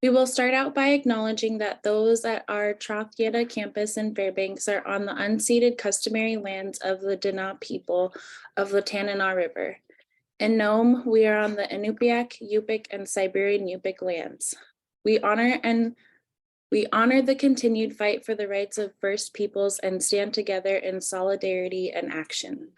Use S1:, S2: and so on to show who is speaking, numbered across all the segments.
S1: We will start out by acknowledging that those at our Trothyeta campus in Fairbanks are on the unceded customary lands of the Dana people of the Tanana River. In Nome, we are on the Inupiaq, Yupik, and Siberian Yupik lands. We honor the continued fight for the rights of First Peoples and stand together in solidarity and action.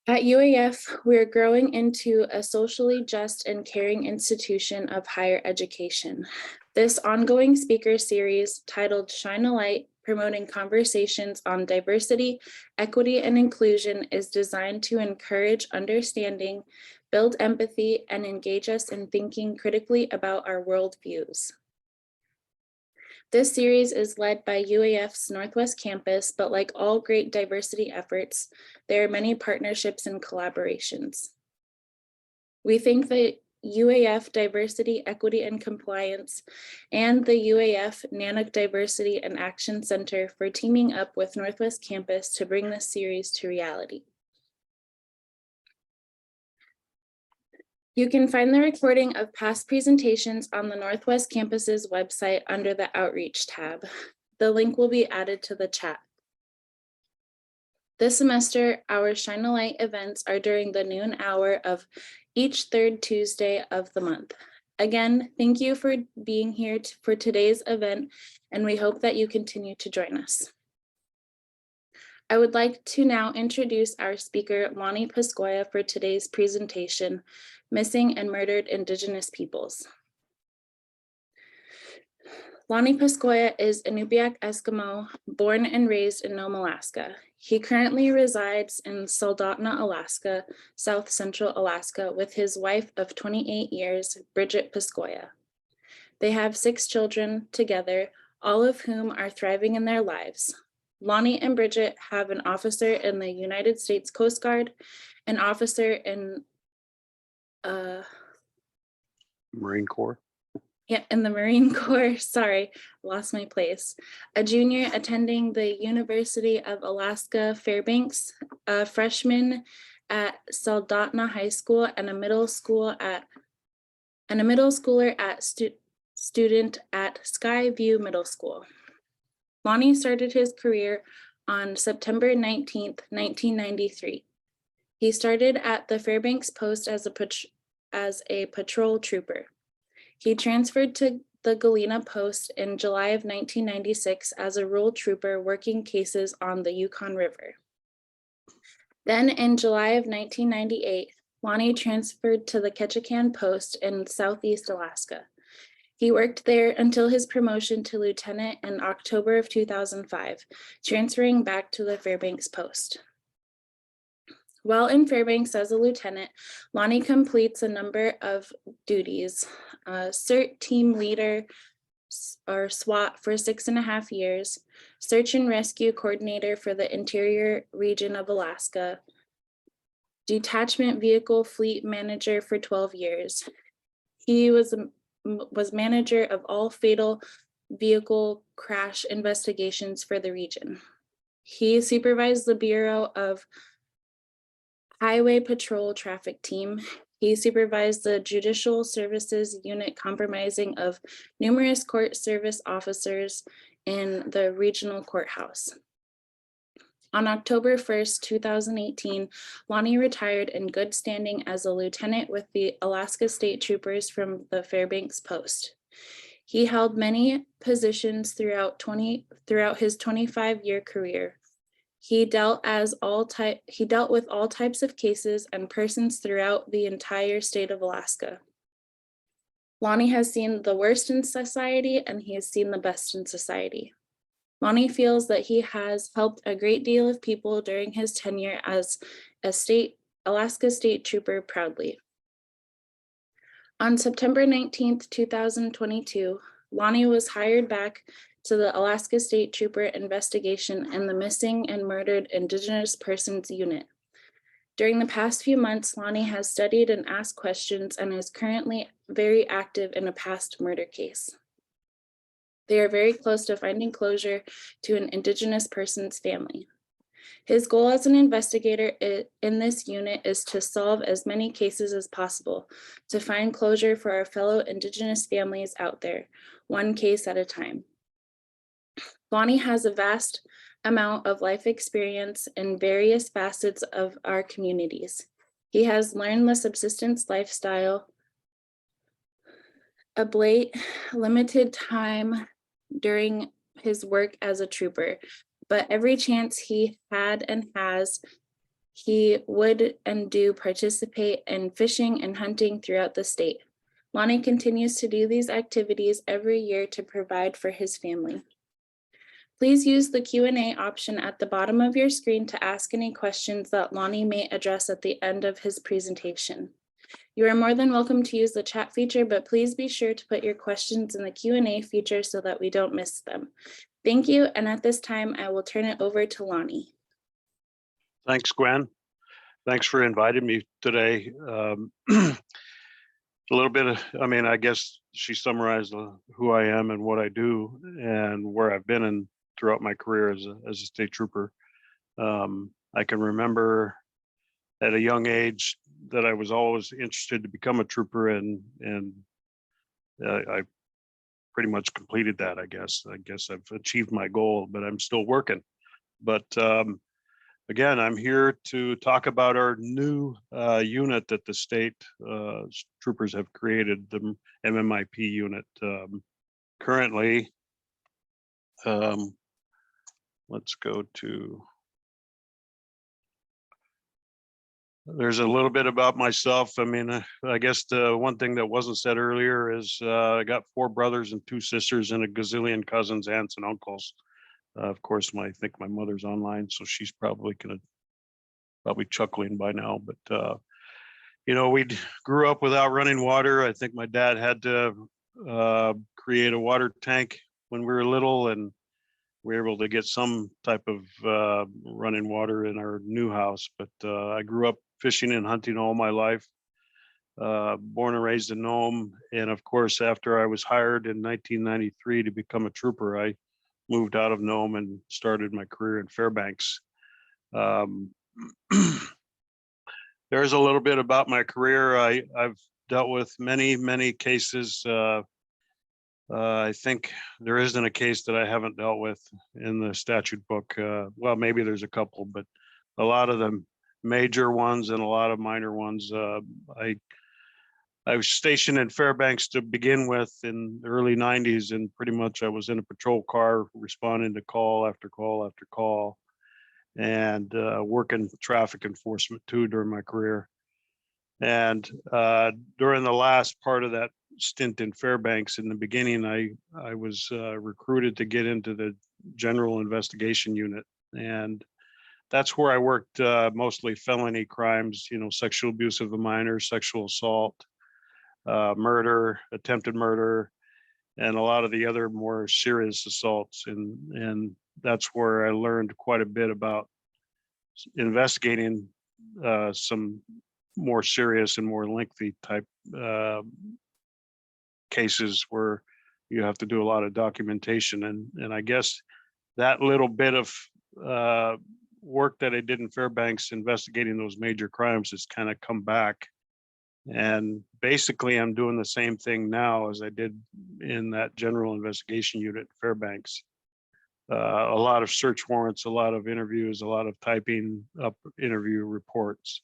S1: At UAF, we are growing into a socially just and caring institution of higher education. This ongoing speaker series, titled Shine a Light, promoting conversations on diversity, equity, and inclusion, is designed to encourage understanding, build empathy, and engage us in thinking critically about our worldviews. This series is led by UAF's Northwest Campus, but like all great diversity efforts, there are many partnerships and collaborations. We thank the UAF Diversity, Equity, and Compliance and the UAF Nanak Diversity and Action Center for teaming up with Northwest Campus to bring this series to reality. You can find the recording of past presentations on the Northwest Campus's website under the Outreach tab. The link will be added to the chat. This semester, our Shine a Light events are during the noon hour of each third Tuesday of the month. Again, thank you for being here for today's event, and we hope that you continue to join us. I would like to now introduce our speaker, Lonny Piscoya, for today's presentation, Missing and Murdered Indigenous Peoples. Lonny Piscoya is Inupiaq Eskimo, born and raised in Nome, Alaska. He currently resides in Soldotna, Alaska, South Central Alaska, with his wife of 28 years, Bridget Piscoya. They have 6 children together, all of whom are thriving in their lives. Lonny and Bridget have an officer in the United States Coast Guard, an officer in
S2: Marine Corps.
S1: Yeah, in the Marine Corps, sorry, lost my place. A junior attending the University of Alaska Fairbanks, a freshman at Soldotna High School, and a middle schooler at student at Skyview Middle School. Lonny started his career on September 19th, 1993. He started at the Fairbanks Post as a patrol trooper. He transferred to the Galena Post in July of 1996 as a rural trooper working cases on the Yukon River. Then in July of 1998, Lonny transferred to the Ketchikan Post in Southeast Alaska. He worked there until his promotion to lieutenant in October of 2005, transferring back to the Fairbanks Post. While in Fairbanks as a lieutenant, Lonny completes a number of duties, CERT team leader or SWAT for 6.5 years, search and rescue coordinator for the interior region of Alaska, detachment vehicle fleet manager for 12 years. He was manager of all fatal vehicle crash investigations for the region. He supervised the Bureau of Highway Patrol Traffic Team. He supervised the Judicial Services Unit comprising of numerous court service officers in the regional courthouse. On October 1st, 2018, Lonny retired in good standing as a lieutenant with the Alaska State Troopers from the Fairbanks Post. He held many positions throughout his 25-year career. He dealt with all types of cases and persons throughout the entire state of Alaska. Lonny has seen the worst in society and he has seen the best in society. Lonny feels that he has helped a great deal of people during his tenure as a Alaska State Trooper proudly. On September 19th, 2022, Lonny was hired back to the Alaska State Trooper investigation and the Missing and Murdered Indigenous Persons Unit. During the past few months, Lonny has studied and asked questions and is currently very active in a past murder case. They are very close to finding closure to an Indigenous person's family. His goal as an investigator in this unit is to solve as many cases as possible, to find closure for our fellow Indigenous families out there, one case at a time. Lonny has a vast amount of life experience in various facets of our communities. He has learned the subsistence lifestyle, abate limited time during his work as a trooper, but every chance he had and has, he would and do participate in fishing and hunting throughout the state. Lonny continues to do these activities every year to provide for his family. Please use the Q&A option at the bottom of your screen to ask any questions that Lonny may address at the end of his presentation. You are more than welcome to use the chat feature, but please be sure to put your questions in the Q&A feature so that we don't miss them. Thank you, and at this time, I will turn it over to Lonny.
S2: Thanks, Gwen. Thanks for inviting me today. A little bit of, I guess she summarized who I am and what I do and where I've been in throughout my career as a state trooper. I can remember at a young age that I was always interested to become a trooper, and I pretty much completed that. I guess I've achieved my goal, but I'm still working. But again, I'm here to talk about our new unit that the state troopers have created, the MMIP unit. Currently, let's go to, there's a little bit about myself. I guess the one thing that wasn't said earlier is I got 4 brothers and 2 sisters and a gazillion cousins, aunts, and uncles. Of course, I think my mother's online, so she's probably chuckling by now. But we grew up without running water. I think my dad had to create a water tank when we were little, and we were able to get some type of running water in our new house. But I grew up fishing and hunting all my life. Born and raised in Nome, and of course, after I was hired in 1993 to become a trooper, I moved out of Nome and started my career in Fairbanks. There's a little bit about my career. I've dealt with many cases. I think there isn't a case that I haven't dealt with in the statute book. Well, maybe there's a couple, but a lot of them major ones and a lot of minor ones. I was stationed in Fairbanks to begin with in the early 90s, and pretty much I was in a patrol car responding to call after call after call, and working traffic enforcement too during my career. And during the last part of that stint in Fairbanks, in the beginning, I was recruited to get into the General Investigation Unit, and that's where I worked mostly felony crimes, sexual abuse of a minor, sexual assault, murder, attempted murder, and a lot of the other more serious assaults. And that's where I learned quite a bit about investigating some more serious and more lengthy type cases where you have to do a lot of documentation. And I guess that little bit of work that I did in Fairbanks investigating those major crimes has kind of come back. And basically, I'm doing the same thing now as I did in that General Investigation Unit, Fairbanks. A lot of search warrants, a lot of interviews, a lot of typing up interview reports,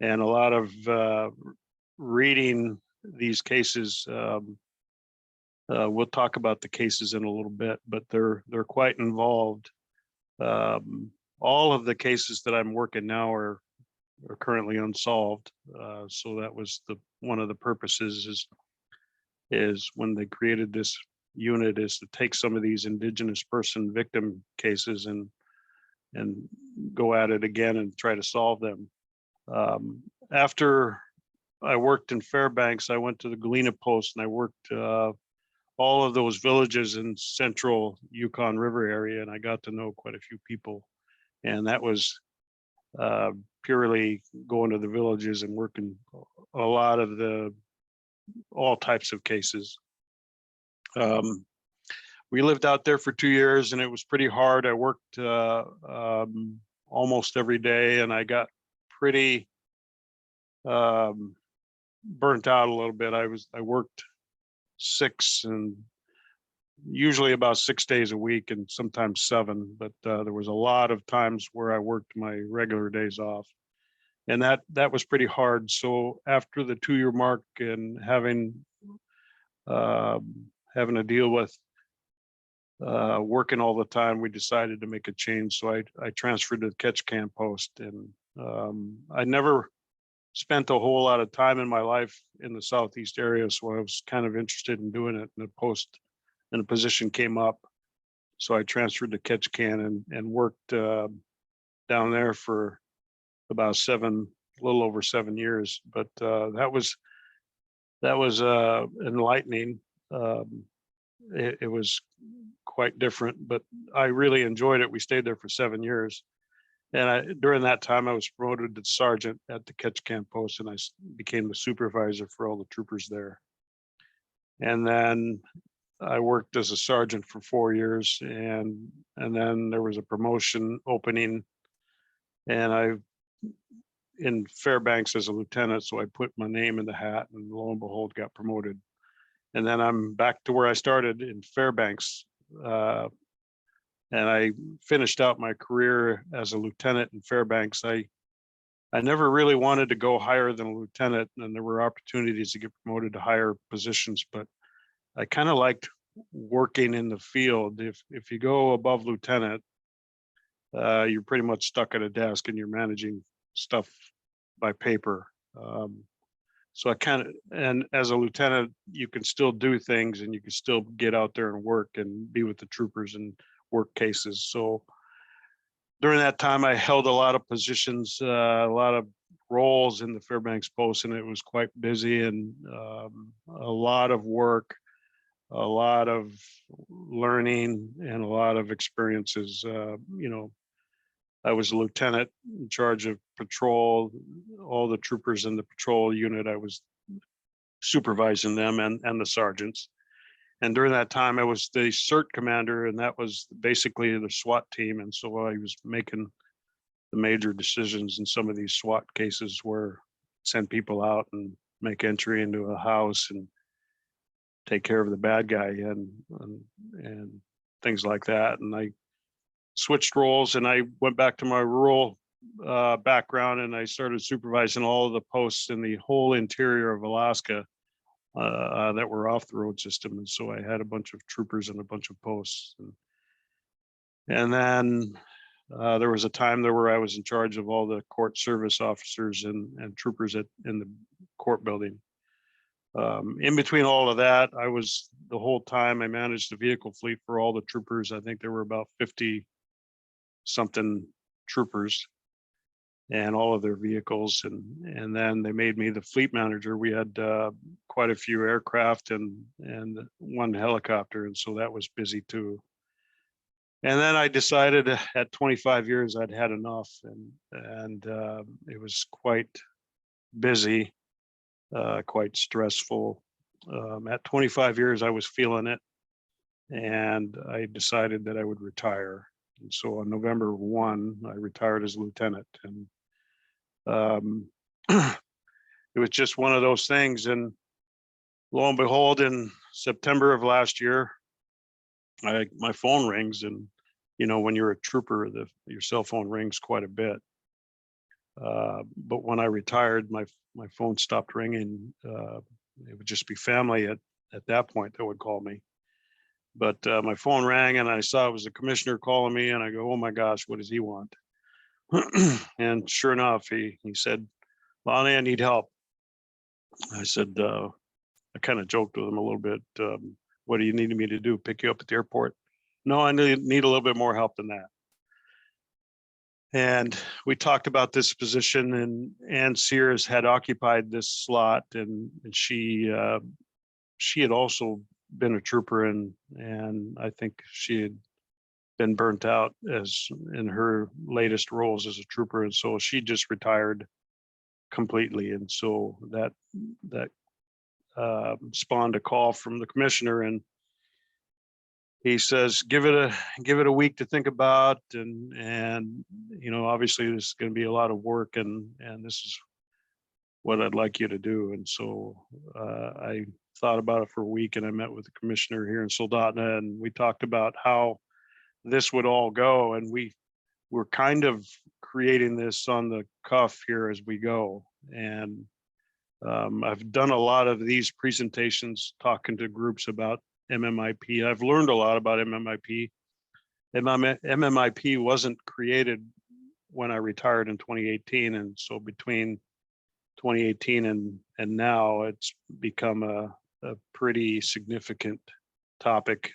S2: and a lot of reading these cases. We'll talk about the cases in a little bit, but they're quite involved. All of the cases that I'm working now are currently unsolved. So that was one of the purposes is when they created this unit, is to take some of these Indigenous person victim cases and go at it again and try to solve them. After I worked in Fairbanks, I went to the Galena Post, and I worked all of those villages in central Yukon River area, and I got to know quite a few people. And that was purely going to the villages and working a lot of all types of cases. We lived out there for 2 years, and it was pretty hard. I worked almost every day, and I got pretty burnt out a little bit. I worked usually about 6 days a week, and sometimes 7, but there was a lot of times where I worked my regular days off, and that was pretty hard. So after the 2-year mark and having to deal with working all the time, we decided to make a change. So I transferred to the catch can post, and I never spent a whole lot of time in my life in the Southeast area, so I was kind of interested in doing it. And a position came up, so I transferred to catch can and worked down there for about a little over 7 years. But that was enlightening. It was quite different, but I really enjoyed it. We stayed there for 7 years. And during that time, I was promoted to sergeant at the catch can post, and I became the supervisor for all the troopers there. And then I worked as a sergeant for 4 years, and then there was a promotion opening, and in Fairbanks as a lieutenant. So I put my name in the hat, and lo and behold, got promoted. And then I'm back to where I started in Fairbanks. And I finished out my career as a lieutenant in Fairbanks. I never really wanted to go higher than a lieutenant, and there were opportunities to get promoted to higher positions, but I kind of liked working in the field. If you go above lieutenant, you're pretty much stuck at a desk and you're managing stuff by paper. So and as a lieutenant, you can still do things, and you can still get out there and work and be with the troopers and work cases. So during that time, I held a lot of positions, a lot of roles in the Fairbanks post, and it was quite busy, and a lot of work, a lot of learning, and a lot of experiences. I was a lieutenant in charge of patrol. All the troopers in the patrol unit, I was supervising them and the sergeants. And during that time, I was the CERT commander, and that was basically the SWAT team. And so I was making the major decisions in some of these SWAT cases, where send people out and make entry into a house and take care of the bad guy and things like that. And I switched roles, and I went back to my rural background, and I started supervising all of the posts in the whole interior of Alaska that were off the road system. And so I had a bunch of troopers and a bunch of posts. And then there was a time there where I was in charge of all the court service officers and troopers in the court building. In between all of that, the whole time I managed the vehicle fleet for all the troopers. I think there were about 50 something troopers and all of their vehicles. And then they made me the fleet manager. We had quite a few aircraft and one helicopter. And so that was busy too. And then I decided at 25 years, I'd had enough, and it was quite busy, quite stressful. At 25 years, I was feeling it, and I decided that I would retire. And so on November 1, I retired as lieutenant, and it was just one of those things. And lo and behold, in September of last year, my phone rings, and when you're a trooper, your cell phone rings quite a bit. But when I retired, my phone stopped ringing. It would just be family at that point that would call me. But my phone rang, and I saw it was the commissioner calling me, and I go, "Oh my gosh, what does he want?" And sure enough, he said, "Lonny, I need help." I said, I kind of joked with him a little bit. "What do you need me to do? Pick you up at the airport?" "No, I need a little bit more help than that." And we talked about this position, and Ann Sears had occupied this slot, and she had also been a trooper, and I think she had been burnt out as in her latest roles as a trooper, and so she just retired completely. And so that spawned a call from the commissioner, and he says, give it a week to think about, and obviously this is going to be a lot of work, and this is what I'd like you to do. And so I thought about it for a week, and I met with the commissioner here in Soldotna, and we talked about how this would all go, and we're kind of creating this on the cuff here as we go. And I've done a lot of these presentations talking to groups about MMIP. I've learned a lot about MMIP. MMIP wasn't created when I retired in 2018. And so between 2018 and now, it's become a pretty significant topic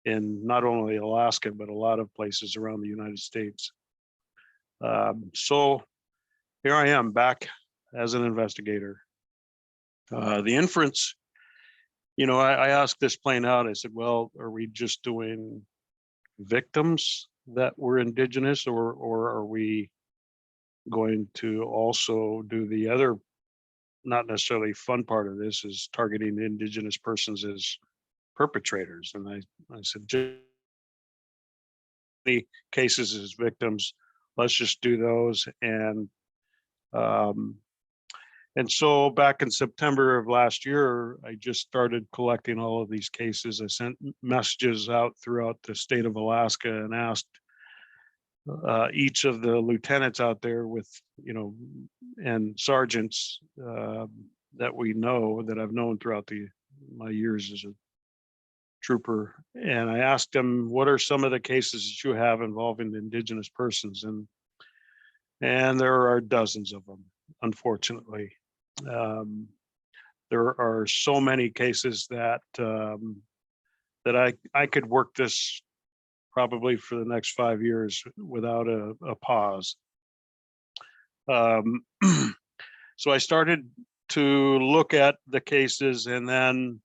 S2: in not only Alaska, but a lot of places around the United States. So here I am back as an investigator. The inference, I asked this plain out. I said, well, are we just doing victims that were Indigenous, or are we going to also do the other, not necessarily fun part of this, is targeting Indigenous persons as perpetrators? And I said, just the cases as victims, let's just do those. And so back in September of last year, I just started collecting all of these cases. I sent messages out throughout the state of Alaska and asked each of the lieutenants out there with, and sergeants that we know, that I've known throughout my years as a trooper. And I asked them, what are some of the cases that you have involving Indigenous persons? And there are dozens of them, unfortunately. There are so many cases that I could work this probably for the next 5 years without a pause. So I started to look at the cases, and then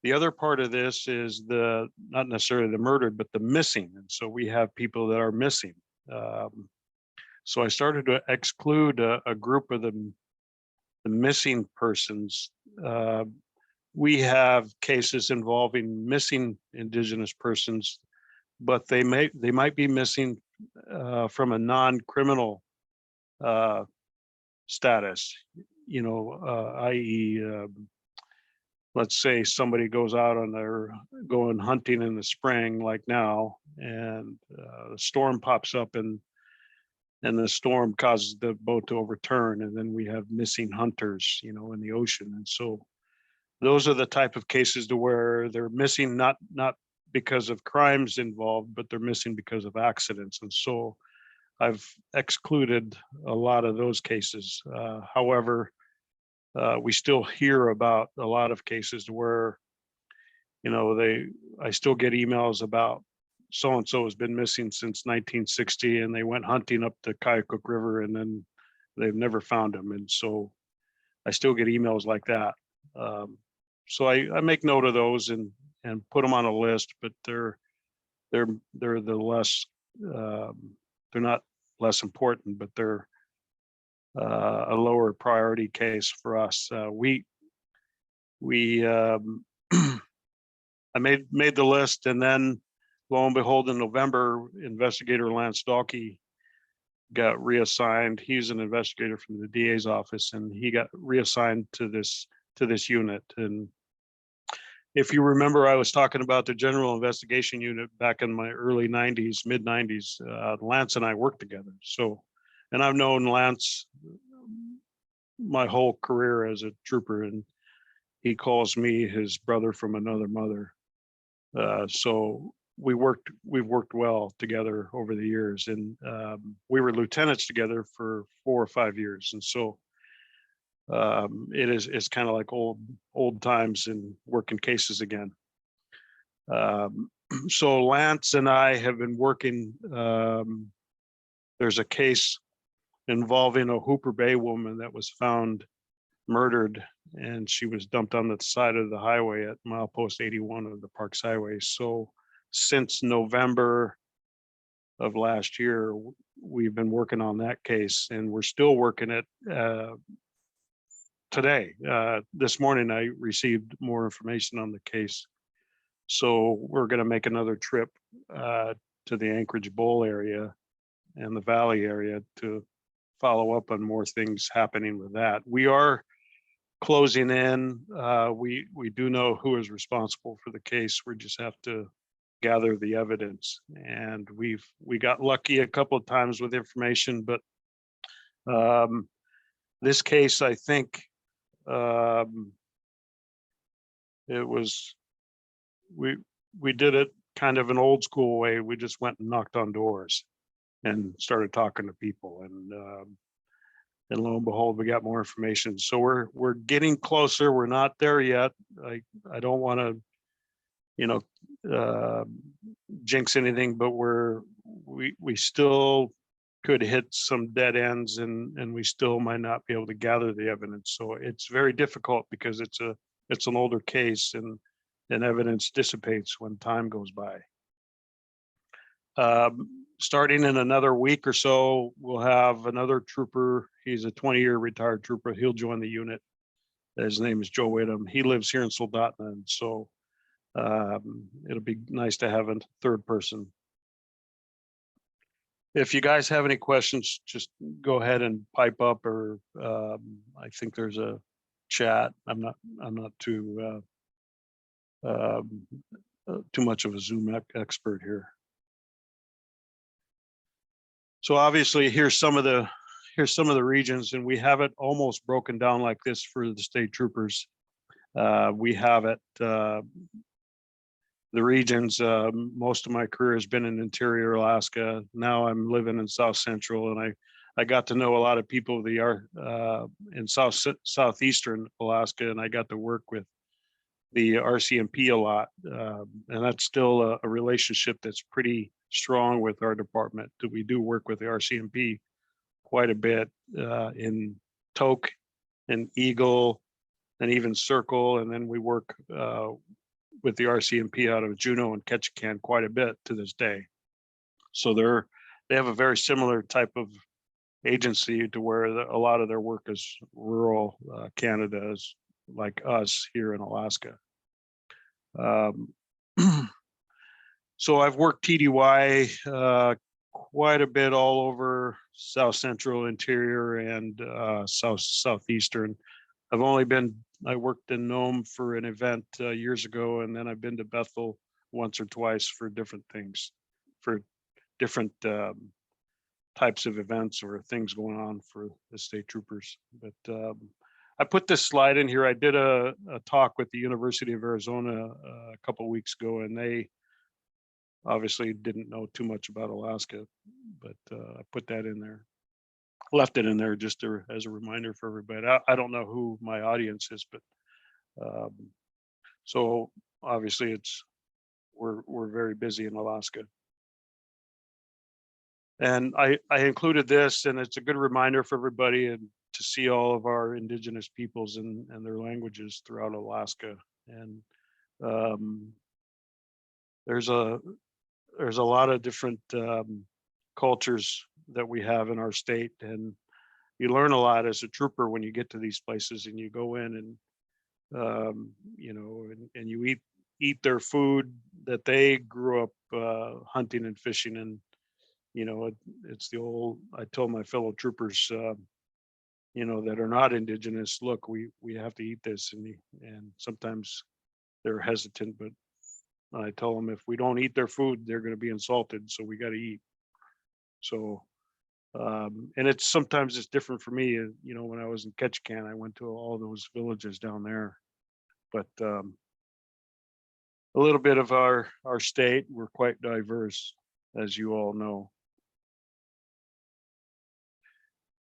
S2: the other part of this is not necessarily the murdered, but the missing. And so we have people that are missing. So I started to exclude a group of the missing persons. We have cases involving missing Indigenous persons, but they might be missing from a non-criminal status, i.e., let's say somebody goes out on going hunting in the spring, like now, and a storm pops up, and the storm causes the boat to overturn, and then we have missing hunters, in the ocean. And so those are the type of cases to where they're missing not because of crimes involved, but they're missing because of accidents. And so I've excluded a lot of those cases. However, we still hear about a lot of cases where, I still get emails about so-and-so has been missing since 1960, and they went hunting up the Kayakuk River, and then they've never found him. And so I still get emails like that. So I make note of those and put them on a list, but they're the less, they're not less important, but they're a lower priority case for us. I made the list, and then lo and behold, in November, Investigator Lance Dalkey got reassigned. He's an investigator from the DA's office, and he got reassigned to this unit. And if you remember, I was talking about the General Investigation Unit back in my early 90s, mid 90s. Lance and I worked together. So, and I've known Lance my whole career as a trooper, and he calls me his brother from another mother. So we've worked well together over the years, and we were lieutenants together for 4 or 5 years. And so it's kind of like old times and working cases again. So Lance and I have been working. There's a case involving a Hooper Bay woman that was found murdered, and she was dumped on the side of the highway at milepost 81 of the Parks Highway. So since November of last year, we've been working on that case, and we're still working it today. This morning, I received more information on the case. So we're going to make another trip to the Anchorage Bowl area and the Valley area to follow up on more things happening with that. We are closing in. We do know who is responsible for the case. We just have to gather the evidence, and we got lucky a couple of times with information, but this case, I think it was we did it kind of an old school way. We just went and knocked on doors and started talking to people, and lo and behold, we got more information. So we're getting closer. We're not there yet. I don't want to, you know, jinx anything, but we still could hit some dead ends, and we still might not be able to gather the evidence. So it's very difficult because it's an older case, and evidence dissipates when time goes by. Starting in another week or so, we'll have another trooper. He's a 20-year retired trooper. He'll join the unit. His name is Joe Whittam. He lives here in Soldotna, and so it'll be nice to have a third person. If you guys have any questions, just go ahead and pipe up, or I think there's a chat. I'm not too much of a Zoom expert here. So obviously here's some of the regions, and we have it almost broken down like this for the state troopers. We have it, the regions. Most of my career has been in interior Alaska. Now I'm living in South Central, and I got to know a lot of people in southeastern Alaska, and I got to work with the RCMP a lot, and that's still a relationship that's pretty strong with our department. We do work with the RCMP quite a bit in Tok and Eagle and even Circle, and then we work with the RCMP out of Juneau and Ketchikan quite a bit to this day. So they have a very similar type of agency to where a lot of their work is rural Canada, is like us here in Alaska. So I've worked TDY quite a bit all over South Central, Interior, and Southeastern. I worked in Nome for an event years ago, and then I've been to Bethel once or twice for different things, for different types of events or things going on for the state troopers. But I put this slide in here. I did a talk with the University of Arizona a couple of weeks ago, and they obviously didn't know too much about Alaska, but I put that in there, left it in there just as a reminder for everybody. I don't know who my audience is, but so obviously we're very busy in Alaska. And I included this, and it's a good reminder for everybody, and to see all of our Indigenous peoples and their languages throughout Alaska. And there's a lot of different cultures that we have in our state, and you learn a lot as a trooper when you get to these places and you go in and you know, and you eat their food that they grew up hunting and fishing. And you know, it's the old, I told my fellow troopers, you know, that are not Indigenous, look, we have to eat this, and sometimes they're hesitant, but I tell them if we don't eat their food, they're going to be insulted, so we got to eat. So and sometimes it's different for me. You know, when I was in Ketchikan, I went to all those villages down there. But a little bit of our state, we're quite diverse, as you all know.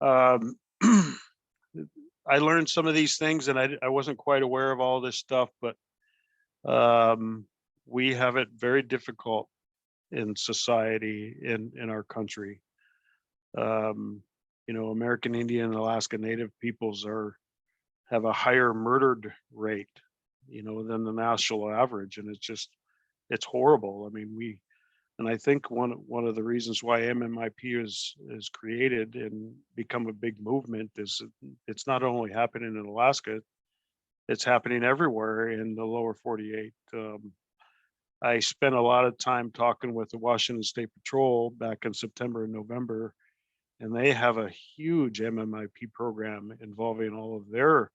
S2: I learned some of these things, and I wasn't quite aware of all this stuff, but we have it very difficult in society in our country. You know, American Indian and Alaska Native peoples have a higher murdered rate, you know, than the national average, and it's horrible. I mean, and I think one of the reasons why MMIP is created and become a big movement is it's not only happening in Alaska, it's happening everywhere in the lower 48. I spent a lot of time talking with the Washington State Patrol back in September and November, and they have a huge MMIP program involving all of their,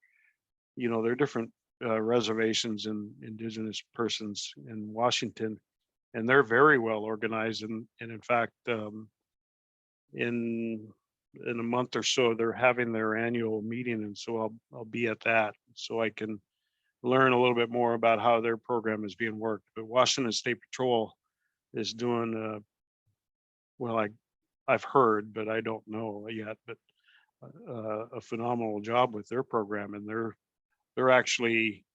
S2: their different reservations and Indigenous persons in Washington, and they're very well organized. And in fact, in a month or so, they're having their annual meeting, and so I'll be at that, so I can learn a little bit more about how their program is being worked. But Washington State Patrol is doing well, I've heard, but I don't know yet, but a phenomenal job with their program, and they're actually,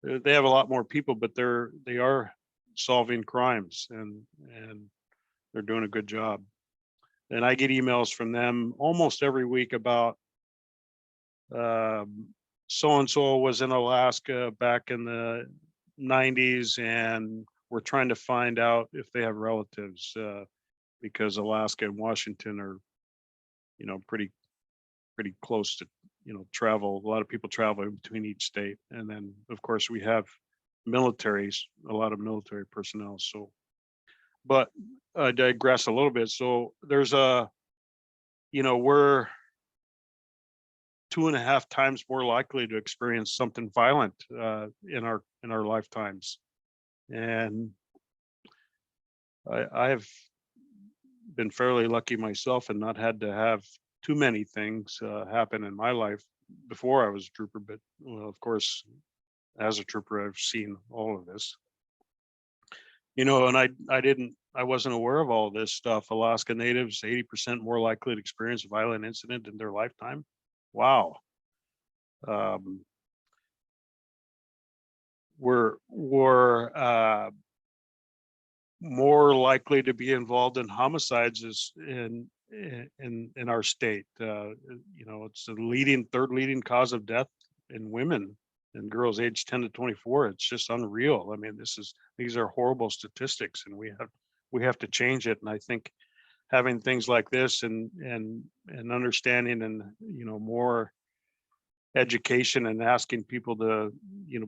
S2: they have a lot more people, but they are solving crimes, and they're doing a good job. And I get emails from them almost every week about so-and-so was in Alaska back in the 90s, and we're trying to find out if they have relatives, because Alaska and Washington are, pretty close to, travel. A lot of people travel between each state. And then of course we have militaries, a lot of military personnel. So, but I digress a little bit. So there's we're 2.5 times more likely to experience something violent in our lifetimes. And I have been fairly lucky myself and not had to have too many things happen in my life before I was a trooper. But well, of course, as a trooper, I've seen all of this. And I wasn't aware of all this stuff. Alaska Natives 80% more likely to experience a violent incident in their lifetime. Wow. We're more likely to be involved in homicides is in our state. It's the third leading cause of death in women and girls aged 10 to 24. It's just unreal. I mean, these are horrible statistics, and we have to change it. And I think having things like this and understanding and more education and asking people to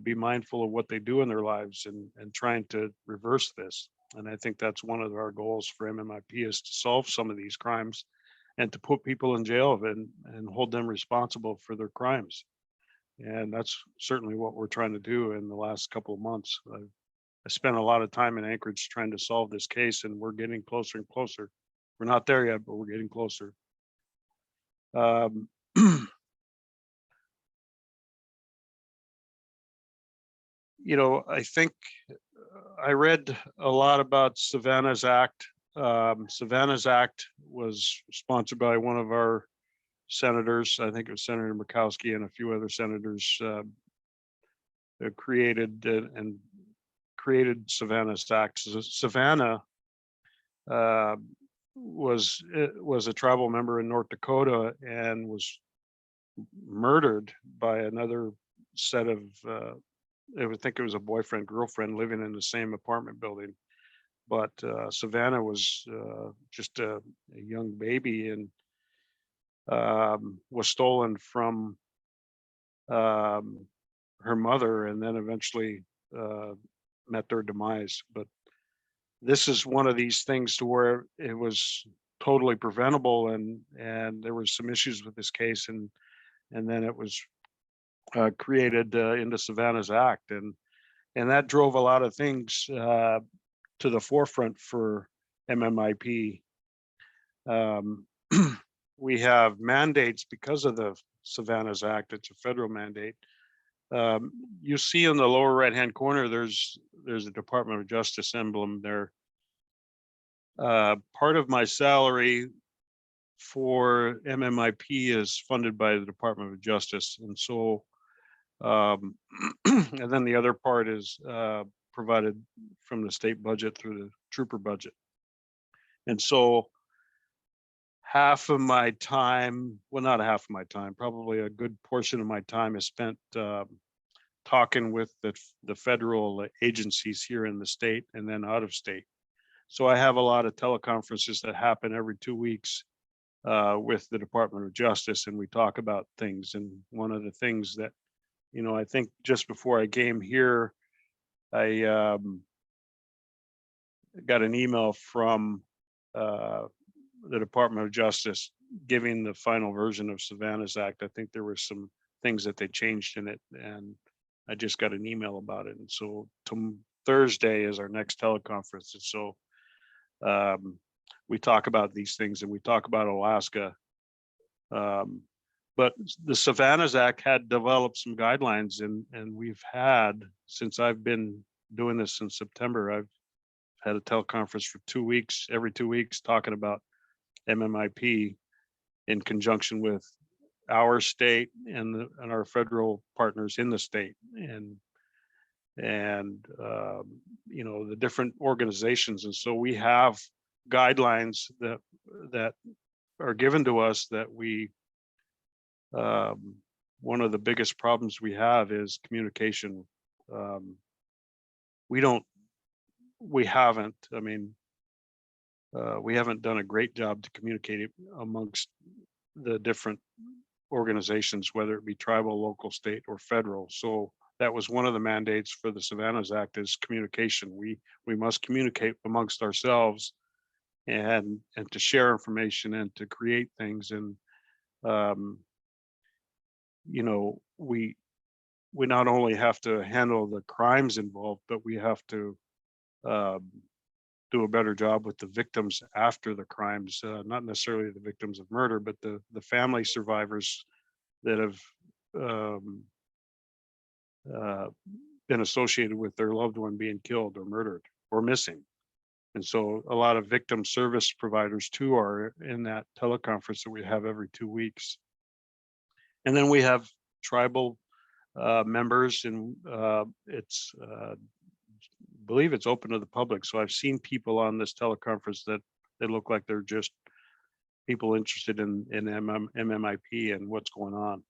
S2: be mindful of what they do in their lives and trying to reverse this. And I think that's one of our goals for MMIP, is to solve some of these crimes and to put people in jail and hold them responsible for their crimes. And that's certainly what we're trying to do in the last couple of months. I spent a lot of time in Anchorage trying to solve this case, and we're getting closer and closer. We're not there yet, but we're getting closer. I think I read a lot about Savannah's Act. Savannah's Act was sponsored by one of our senators. I think it was Senator Murkowski and a few other senators created Savannah's Act. So Savannah was a tribal member in North Dakota and was murdered by another set of I would think it was a boyfriend, girlfriend living in the same apartment building. But Savannah was just a young baby and was stolen from her mother, and then eventually met their demise. But this is one of these things to where it was totally preventable, and there was some issues with this case, and then it was created into Savannah's Act, and that drove a lot of things to the forefront for MMIP. We have mandates because of the Savannah's Act. It's a federal mandate. You see in the lower right-hand corner, there's a Department of Justice emblem there. Part of my salary for MMIP is funded by the Department of Justice, and so and then the other part is provided from the state budget through the trooper budget. And so half of my time, well, not half of my time, probably a good portion of my time is spent talking with the federal agencies here in the state and then out of state. So I have a lot of teleconferences that happen every 2 weeks with the Department of Justice, and we talk about things. And one of the things that, I think just before I came here, I got an email from the Department of Justice giving the final version of Savannah's Act. I think there were some things that they changed in it, and I just got an email about it. And so Thursday is our next teleconference. And so we talk about these things, and we talk about Alaska. But the Savannah's Act had developed some guidelines, and we've had, since I've been doing this since September, I've had a teleconference for 2 weeks, every 2 weeks, talking about MMIP in conjunction with our state and our federal partners in the state, and you know, the different organizations. And so we have guidelines that are given to us that we one of the biggest problems we have is communication. We haven't done a great job to communicate amongst the different organizations, whether it be tribal, local, state, or federal. So that was one of the mandates for the Savannah's Act, is communication. We must communicate amongst ourselves and to share information and to create things. And you know, we not only have to handle the crimes involved, but we have to do a better job with the victims after the crimes, not necessarily the victims of murder, but the family survivors that have been associated with their loved one being killed or murdered or missing. And so a lot of victim service providers too are in that teleconference that we have every 2 weeks. And then we have tribal members, and it's believe it's open to the public. So I've seen people on this teleconference that they look like they're just people interested in MMIP and what's going on.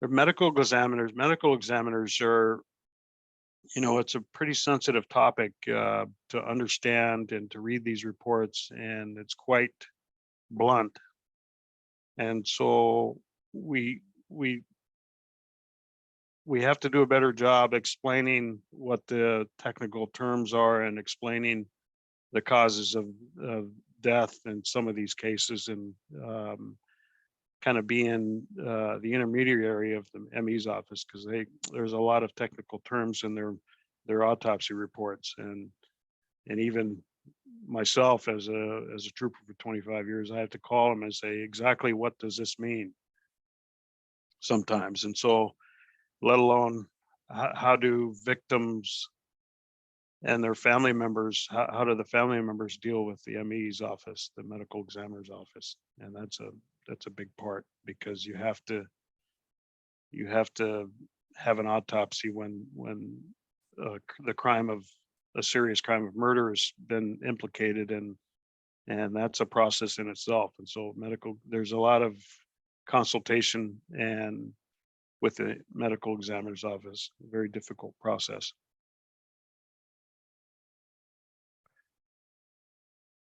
S2: They're medical examiners. Medical examiners are, you know, it's a pretty sensitive topic to understand and to read these reports, and it's quite blunt. And so we have to do a better job explaining what the technical terms are and explaining the causes of death in some of these cases, and kind of being the intermediary of the ME's office, because there's a lot of technical terms in their autopsy reports, and even myself as a trooper for 25 years, I have to call them and say, exactly what does this mean sometimes. And so, let alone how do victims and their family members, how do the family members deal with the ME's office, the medical examiner's office? And that's a big part, because you have to have an autopsy when the crime of a serious crime of murder has been implicated, and that's a process in itself. And so there's a lot of consultation and with the medical examiner's office, a very difficult process.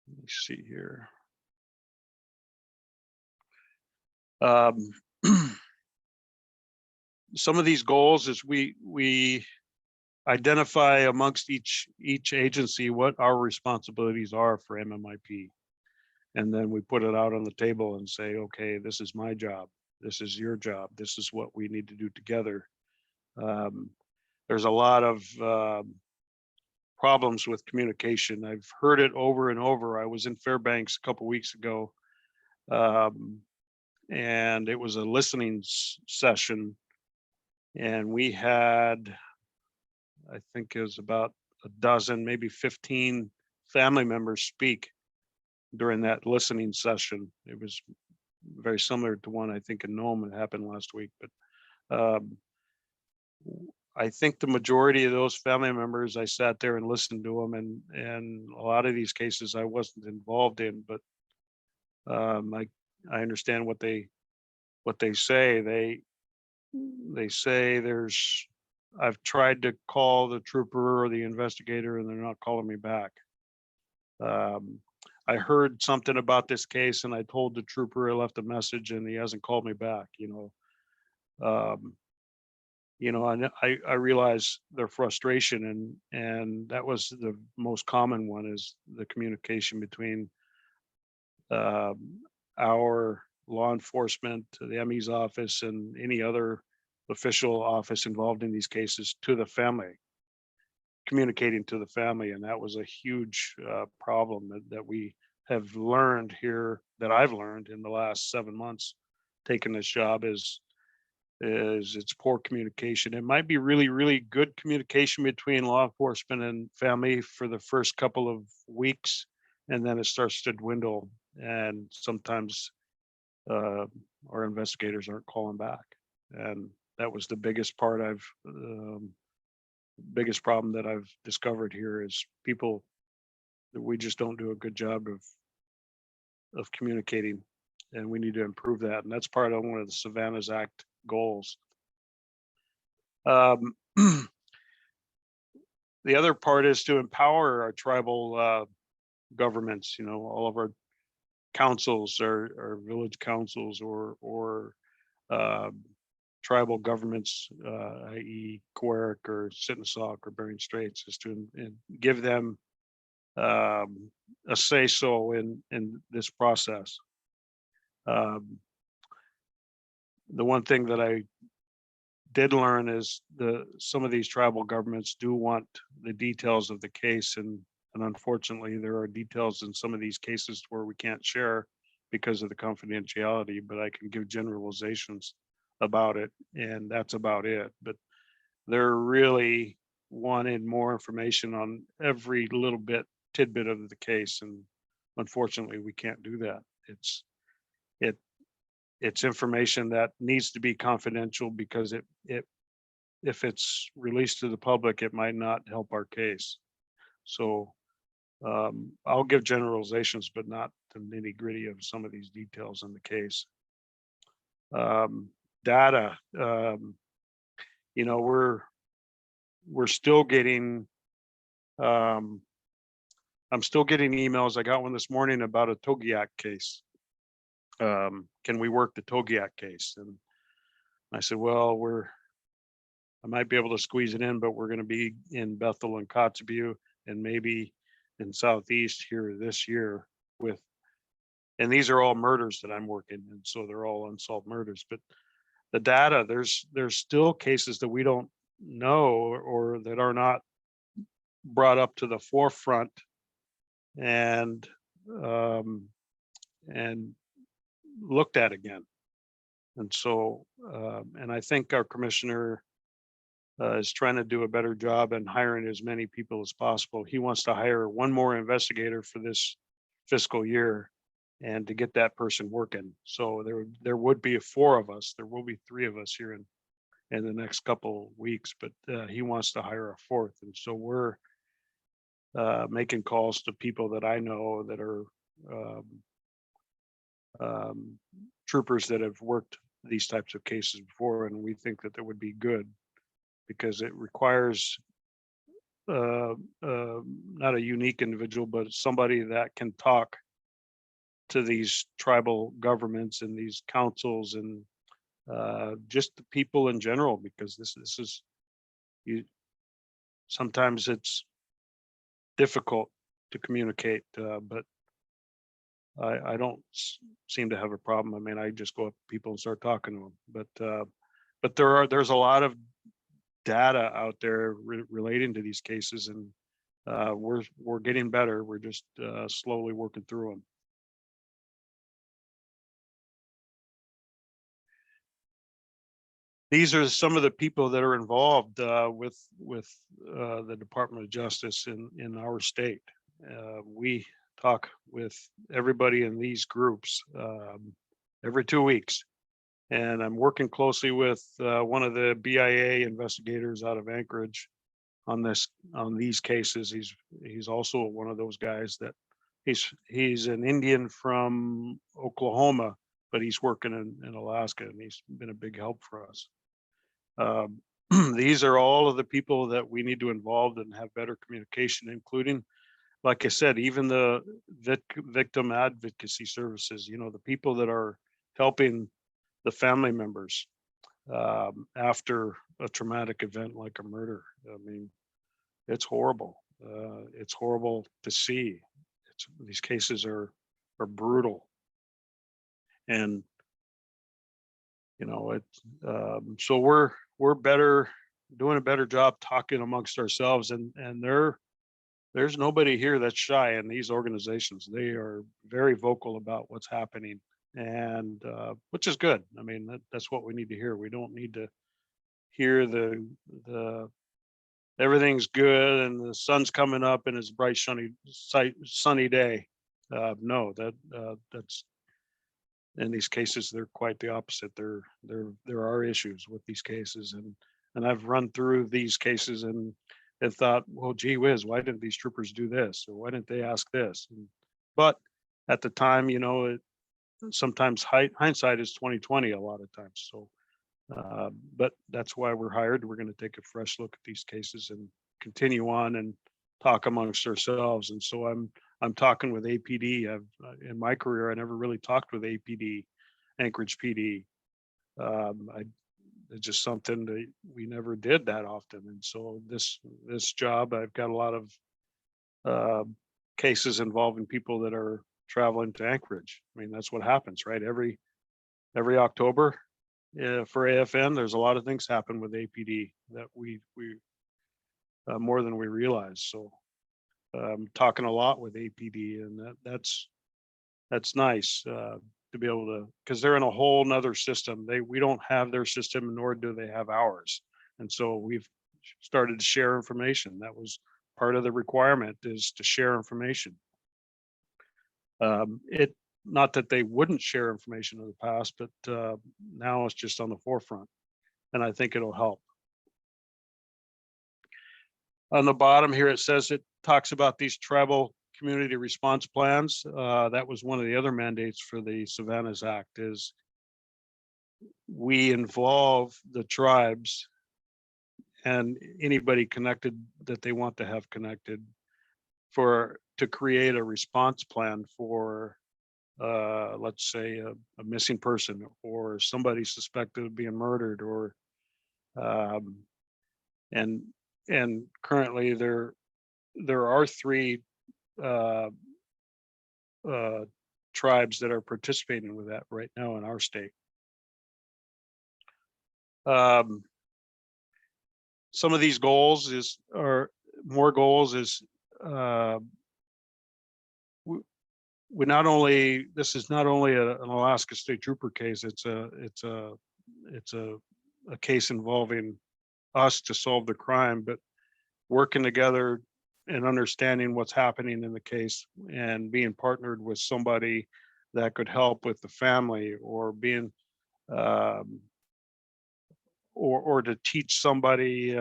S2: Let me see here. Some of these goals is we identify amongst each agency what our responsibilities are for MMIP. And then we put it out on the table and say, okay, this is my job. This is your job. This is what we need to do together. There's a lot of problems with communication. I've heard it over and over. I was in Fairbanks a couple weeks ago, and it was a listening session, and we had, I think it was about a dozen, maybe 15 family members speak during that listening session. It was very similar to one I think in Nome that happened last week. But I think the majority of those family members, I sat there and listened to them, and a lot of these cases I wasn't involved in, but I understand what they say. They say I've tried to call the trooper or the investigator, and they're not calling me back. I heard something about this case, and I told the trooper, I left a message, and he hasn't called me back. You know, you know, and I realize their frustration, and that was the most common one, is the communication between um, our law enforcement, the ME's office, and any other official office involved in these cases to the family, communicating to the family. And that was a huge problem that we have learned here, that I've learned in the last 7 months taking this job, is it's poor communication. It might be really, really good communication between law enforcement and family for the first couple of weeks, and then it starts to dwindle. And sometimes uh, our investigators aren't calling back. And that was the biggest part biggest problem that I've discovered here, is people that we just don't do a good job of communicating, and we need to improve that. And that's part of one of the Savannah's Act goals. Um, the other part is to empower our tribal governments, you know, all of our councils, our village councils, or tribal governments, i.e. Queric or Sitnasauk or Bering Straits, is to give them a say-so in this process. The one thing that I did learn is some of these tribal governments do want the details of the case, and unfortunately there are details in some of these cases where we can't share because of the confidentiality, but I can give generalizations about it, and that's about it. But they're really wanting more information on every little tidbit of the case, and unfortunately we can't do that. It's information that needs to be confidential, because if it's released to the public, it might not help our case. So I'll give generalizations, but not the nitty gritty of some of these details in the case. Data, you know, we're still getting, I'm still getting emails. I got one this morning about a Togiak case. Can we work the Togiak case? And I said, well, I might be able to squeeze it in, but we're going to be in Bethel and Kotzebue, and maybe in Southeast here this year and these are all murders that I'm working, and so they're all unsolved murders. But the data, there's still cases that we don't know, or that are not brought up to the forefront and looked at again. And so, and I think our commissioner is trying to do a better job in hiring as many people as possible. He wants to hire one more investigator for this fiscal year, and to get that person working. So there would be 4 of us. There will be 3 of us here in the next couple weeks, but he wants to hire a 4th. And so we're making calls to people that I know that are troopers that have worked these types of cases before, and we think that would be good, because it requires not a unique individual, but somebody that can talk to these tribal governments and these councils, and just the people in general, because this is sometimes it's difficult to communicate, but I don't seem to have a problem. I mean, I just go up to people and start talking to them, but there's a lot of data out there relating to these cases, and we're getting better. We're just slowly working through them. These are some of the people that are involved with the Department of Justice in our state. We talk with everybody in these groups every 2 weeks, and I'm working closely with one of the BIA investigators out of Anchorage on these cases. He's also one of those guys that he's an Indian from Oklahoma, but he's working in Alaska, and he's been a big help for us. These are all of the people that we need to involve and have better communication, including, like I said, even the victim advocacy services, you know, the people that are helping the family members. after a traumatic event like a murder. I mean, it's horrible. It's horrible to see. These cases are brutal, and you know it. So we're doing a better job talking amongst ourselves, and there's nobody here that's shy in these organizations. They are very vocal about what's happening, and which is good. I mean, that's what we need to hear. We don't need to hear the everything's good and the sun's coming up and it's bright sunny day. No, that's in these cases they're quite the opposite. There are issues with these cases, and I've run through these cases and thought, well, gee whiz, why didn't these troopers do this, or why didn't they ask this? But at the time, you know, sometimes hindsight is 2020 a lot of times. So but that's why we're hired. We're going to take a fresh look at these cases and continue on and talk amongst ourselves. And so I'm talking with APD. In my career, I never really talked with APD, Anchorage PD. It's just something that we never did that often. And so this job, I've got a lot of cases involving people that are traveling to Anchorage. I mean, that's what happens, right? Every October. For AFN, there's a lot of things happen with APD that we more than we realize. So I'm talking a lot with APD, and that's nice to be able to, because they're in a whole nother system. We don't have their system, nor do they have ours. And so we've started to share information. That was part of the requirement, is to share information. Not that they wouldn't share information in the past, but now it's just on the forefront, and I think it'll help. On the bottom here, it says, it talks about these tribal community response plans. That was one of the other mandates for the Savannas Act, is we involve the tribes and anybody connected that they want to have connected to create a response plan for let's say a missing person, or somebody suspected of being murdered, or and currently there are 3 tribes that are participating with that right now in our state. Some of these goals is we not only, this is not only an Alaska State Trooper case, it's a case involving us to solve the crime, but working together and understanding what's happening in the case, and being partnered with somebody that could help with the family, or being or to teach somebody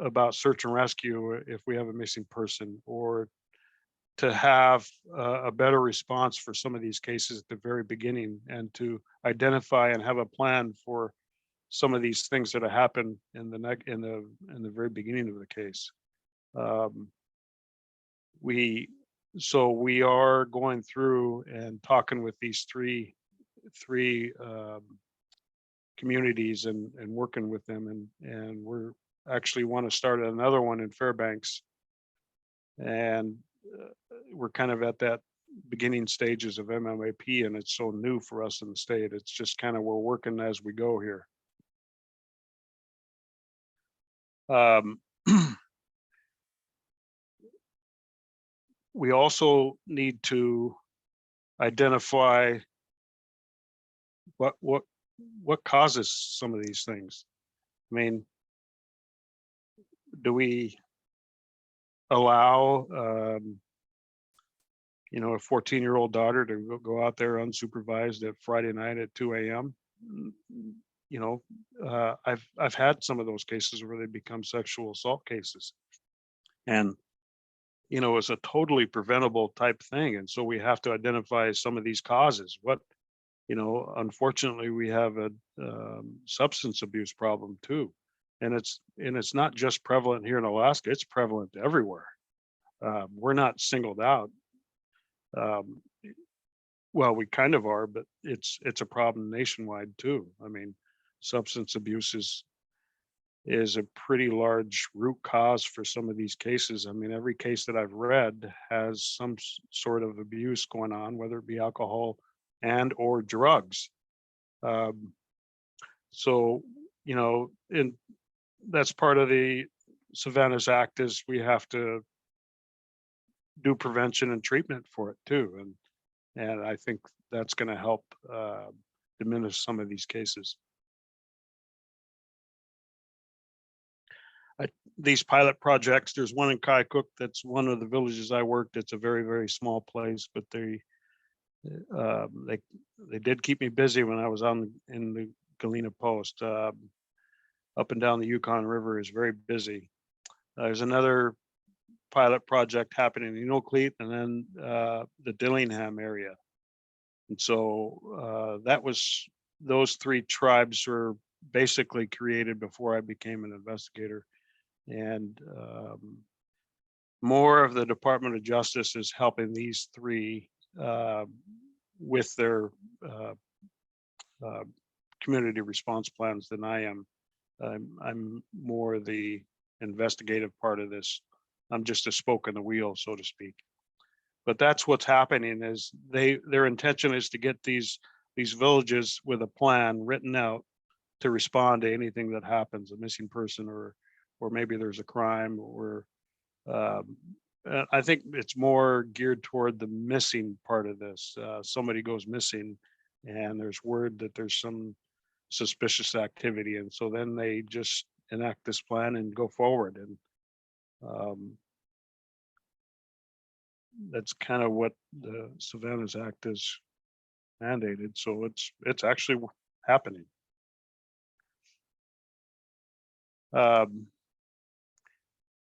S2: about search and rescue if we have a missing person, or to have a better response for some of these cases at the very beginning, and to identify and have a plan for some of these things that have happened in the very beginning of the case. We are going through and talking with these three communities and working with them, and we're actually want to start another one in Fairbanks, and we're kind of at that beginning stages of MMIP, and it's so new for us in the state. It's just kind of, we're working as we go here. We also need to identify what causes some of these things. I mean, do we allow a 14-year-old daughter to go out there unsupervised at Friday night at 2 a.m.? I've had some of those cases where they become sexual assault cases, and it's a totally preventable type thing. And so we have to identify some of these causes. Unfortunately, we have a substance abuse problem too, and it's not just prevalent here in Alaska; it's prevalent everywhere. We're not singled out. Well, we kind of are, but it's a problem nationwide too. I mean, substance abuse is a pretty large root cause for some of these cases. I mean, every case that I've read has some sort of abuse going on, whether it be alcohol and or drugs. So, you know, and that's part of the Savannah's Act, is we have to do prevention and treatment for it too. And I think that's going to help diminish some of these cases. These pilot projects, there's one in Kaikook, that's one of the villages I worked. It's a very, very small place, but they did keep me busy when I was in the Galena Post. Up and down the Yukon River is very busy. There's another pilot project happening in Inupiaq and then the Dillingham area. And so those three tribes were basically created before I became an investigator. And more of the Department of Justice is helping these three with their community response plans than I am. I'm more the investigative part of this. I'm just a spoke in the wheel, so to speak. But that's what's happening, is their intention is to get these villages with a plan written out to respond to anything that happens, a missing person, or maybe there's a crime, or I think it's more geared toward the missing part of this. Somebody goes missing and there's word that there's some suspicious activity, and so then they just enact this plan and go forward. And that's kind of what the Savannah's Act is mandated. So it's actually happening.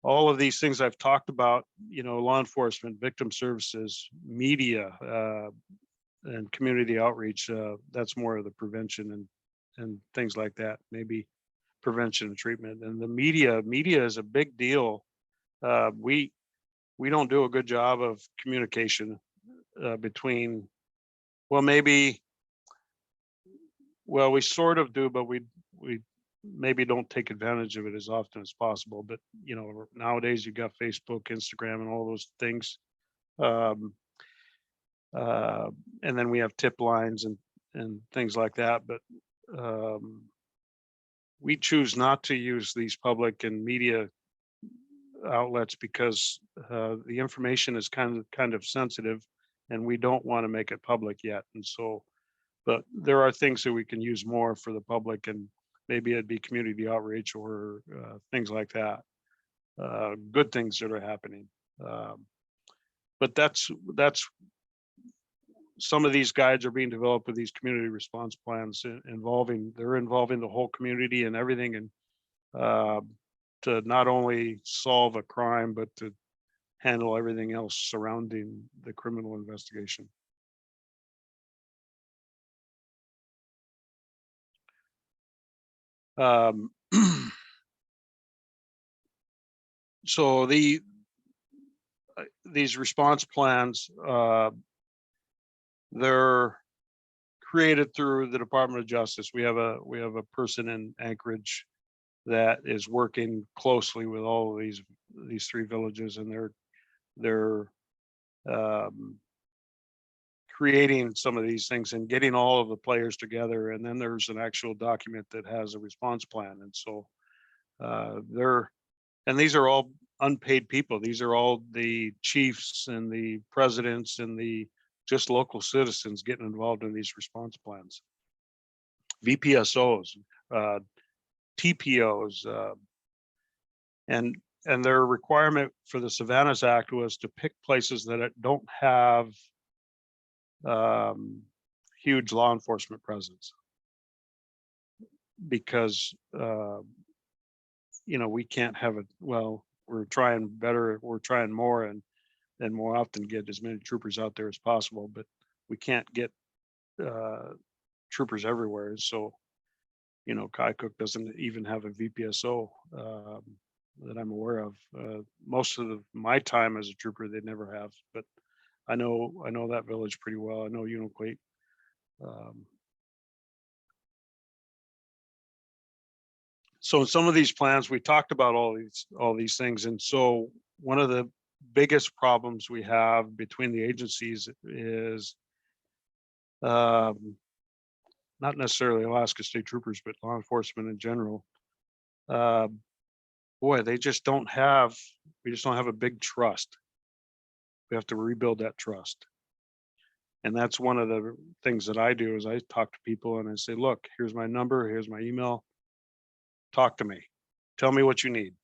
S2: All of these things I've talked about, you know, law enforcement, victim services, media, and community outreach, that's more of the prevention and things like that, maybe prevention and treatment. And the media is a big deal. We don't do a good job of communication between, well, we sort of do, but we maybe don't take advantage of it as often as possible. But you know, nowadays you got Facebook, Instagram, and all those things. And then we have tip lines and things like that. But we choose not to use these public and media outlets because the information is kind of sensitive, and we don't want to make it public yet. And so, but there are things that we can use more for the public, and maybe it'd be community outreach or things like that. Good things that are happening. But that's some of these guides are being developed with these community response plans involving the whole community and everything, and to not only solve a crime, but to handle everything else surrounding the criminal investigation. So these response plans, they're created through the Department of Justice. We have a person in Anchorage that is working closely with all of these three villages, and they're creating some of these things and getting all of the players together. And then there's an actual document that has a response plan. And so and these are all unpaid people. These are all the chiefs and the presidents and the just local citizens getting involved in these response plans. VPSOs, TPOs, and their requirement for the Savannah's Act was to pick places that don't have huge law enforcement presence, because you know, we can't have it. Well, we're trying more and more often get as many troopers out there as possible, but we can't get troopers everywhere. So, you know, Kaikook doesn't even have a VPSO that I'm aware of. Most of my time as a trooper, they never have, but I know that village pretty well. I know Inupiaq. So in some of these plans, we talked about all these things. And so one of the biggest problems we have between the agencies is not necessarily Alaska State Troopers, but law enforcement in general. Boy, we just don't have a big trust. We have to rebuild that trust. And that's one of the things that I do is I talk to people and I say, look, here's my number, here's my email. Talk to me. Tell me what you need.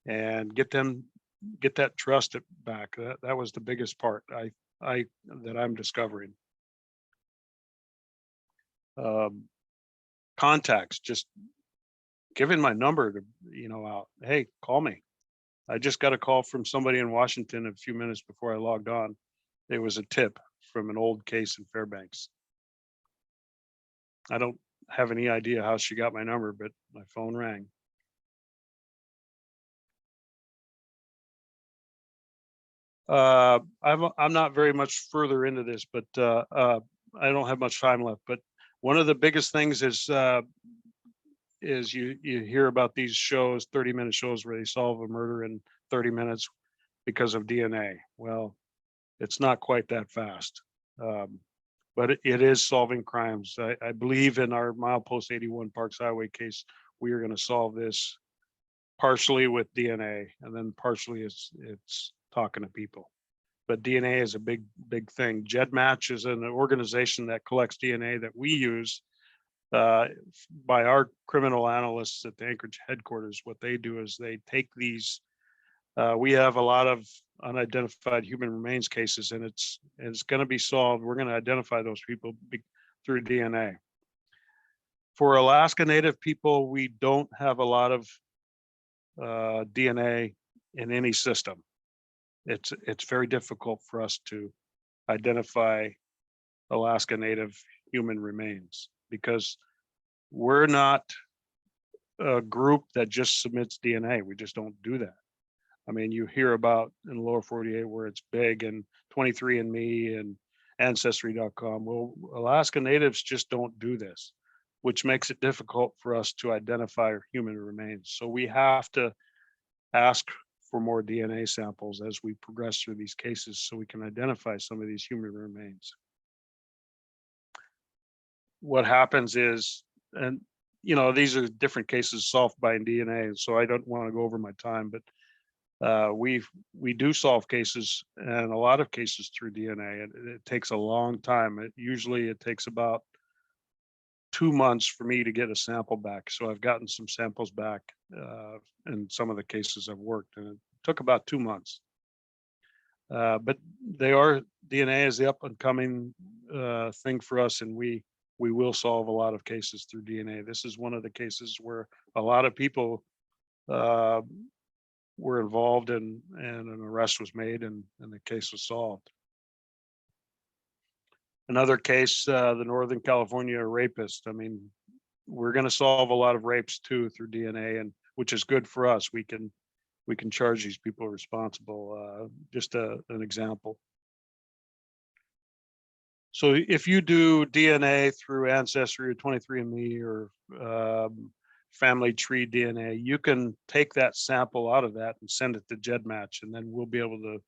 S2: And get that trust back. That was the biggest part that I'm discovering. Contacts, just giving my number to, out. Hey, call me. I just got a call from somebody in Washington a few minutes before I logged on. It was a tip from an old case in Fairbanks. I don't have any idea how she got my number, but my phone rang. I'm not very much further into this, but I don't have much time left. But one of the biggest things is you hear about these shows, 30-minute shows where they solve a murder in 30 minutes because of DNA. Well, it's not quite that fast, but it is solving crimes. I believe in our milepost 81 Parks Highway case, we are going to solve this partially with DNA, and then partially it's talking to people. But DNA is a big thing. GEDmatch is an organization that collects DNA that we use by our criminal analysts at the Anchorage headquarters. What they do is they take these. We have a lot of unidentified human remains cases, and it's going to be solved. We're going to identify those people through DNA. For Alaska Native people, we don't have a lot of DNA in any system. It's very difficult for us to identify Alaska Native human remains because we're not a group that just submits DNA. We just don't do that. I mean, you hear about in the lower 48 where it's big, and 23andMe and Ancestry.com. Well, Alaska Natives just don't do this, which makes it difficult for us to identify human remains. So we have to ask for more DNA samples as we progress through these cases so we can identify some of these human remains. What happens is, and these are different cases solved by DNA, so I don't want to go over my time, but we do solve cases, and a lot of cases through DNA. It takes a long time. Usually it takes about 2 months for me to get a sample back. So I've gotten some samples back in some of the cases I've worked, and it took about 2 months. But DNA is the up and coming thing for us, and we will solve a lot of cases through DNA. This is one of the cases where a lot of people were involved, and an arrest was made, and the case was solved. Another case, the Northern California rapist. I mean, we're going to solve a lot of rapes too through DNA, and which is good for us. We can charge these people responsible. Just an example. So if you do DNA through Ancestry or 23andMe or family tree DNA, you can take that sample out of that and send it to GEDmatch, and then we'll be able to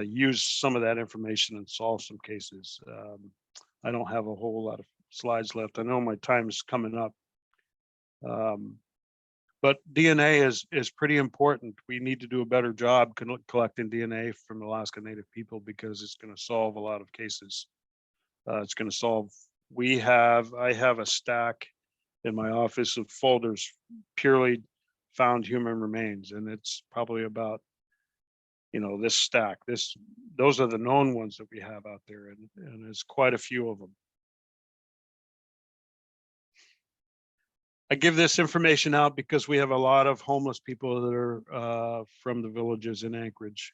S2: use some of that information and solve some cases. I don't have a whole lot of slides left. I know my time is coming up. But DNA is pretty important. We need to do a better job collecting DNA from Alaska Native people because it's going to solve a lot of cases. It's going to solve. I have a stack in my office of folders, purely found human remains, and it's probably about this stack. Those are the known ones that we have out there, and there's quite a few of them. I give this information out because we have a lot of homeless people that are from the villages in Anchorage.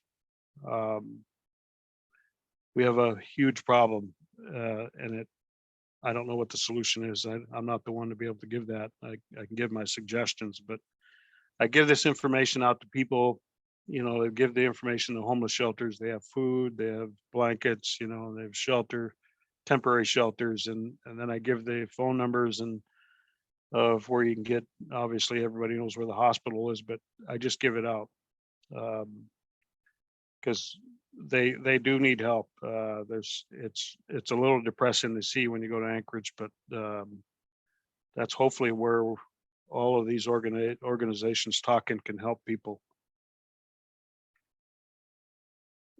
S2: We have a huge problem, and I don't know what the solution is. I'm not the one to be able to give that. I can give my suggestions, but I give this information out to people. They give the information to homeless shelters. They have food, they have blankets, they have shelter, temporary shelters, and then I give the phone numbers and of where you can get, obviously everybody knows where the hospital is, but I just give it out. Because they do need help. It's a little depressing to see when you go to Anchorage, but that's hopefully where all of these organizations talking can help people.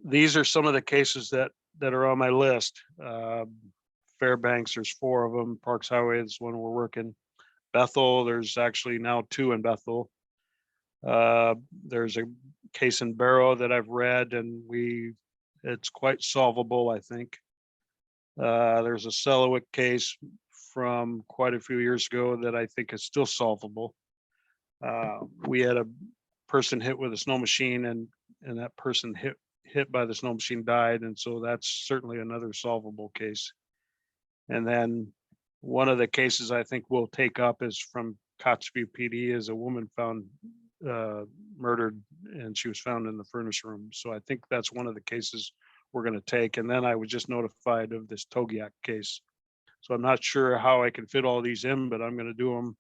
S2: These are some of the cases that are on my list. Fairbanks, there's 4 of them. Parks Highway is one we're working. Bethel, there's actually now 2 in Bethel. There's a case in Barrow that I've read, and it's quite solvable, I think. There's a Selawik case from quite a few years ago that I think is still solvable. We had a person hit with a snow machine, and that person hit by the snow machine died, and so that's certainly another solvable case. And then one of the cases I think we'll take up is from Kotzebue PD, is a woman found murdered, and she was found in the furnace room. So I think that's one of the cases we're going to take. And then I was just notified of this Togiak case. So I'm not sure how I can fit all these in, but I'm going to